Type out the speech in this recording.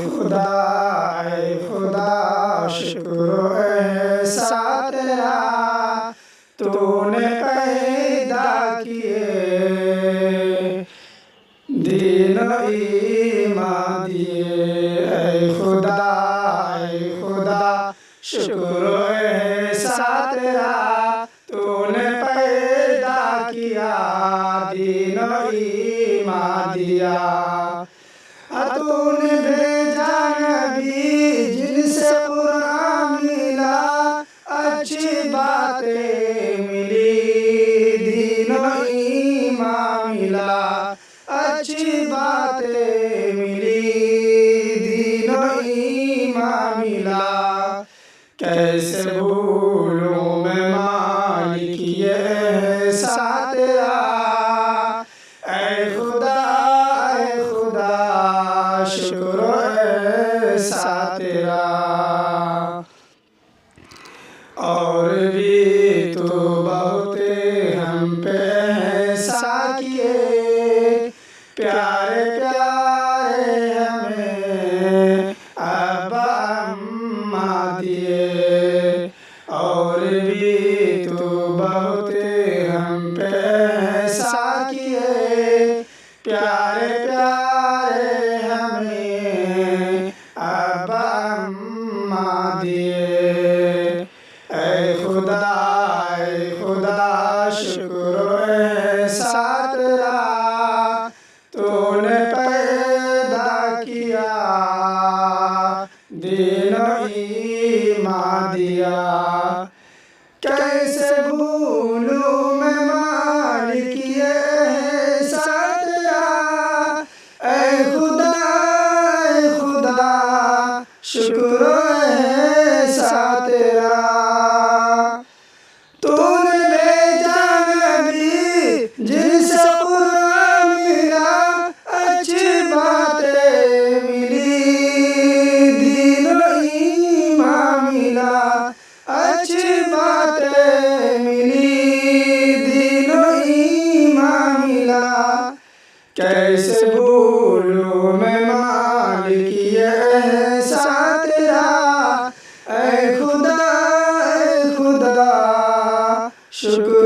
खुदा शुक्र ऐसा तेरा तूने पैदा किए दीन ईमान दिए। ऐ खुदा शुक्र ऐसा तेरा तूने पैदा किया दीन ईमान दिया। तूने भेजा नबी जिनसे कुरान मिला अच्छी बातें मिली दीन ईमान मिला अच्छी बातें मिली दीन ईमान मिला। कैसे भूलूं मैं मालिक ये ऐसा तेरा ऐ खुदा शुक्र ऐसा तेरा। और भी तो बहुते हम पे ऐसा किए प्यारे प्यारे हमें अब्बा अम्मा दिए। और भी तो बहुते हम पे ऐसा किए प्यारे प्यारे हमें अब्बा अम्मा दिए। ऐ खुदा शुक्र ऐसा तेरा तूने पैदा किया दीन ईमान दिया। कैसे भूलूं मैं मालिक ये ऐसा तेरा ऐ खुदा शुक्र ऐसा तेरा। तूने भेजा नबी जिनसे कुरान मिला अच्छी बातें मिली दीन ईमान मिला अच्छी बातें मिली दीन ईमान मिला। कैसे भूलूं मैं मालिक ये ऐसा तेरा ऐ खुदा शुक्र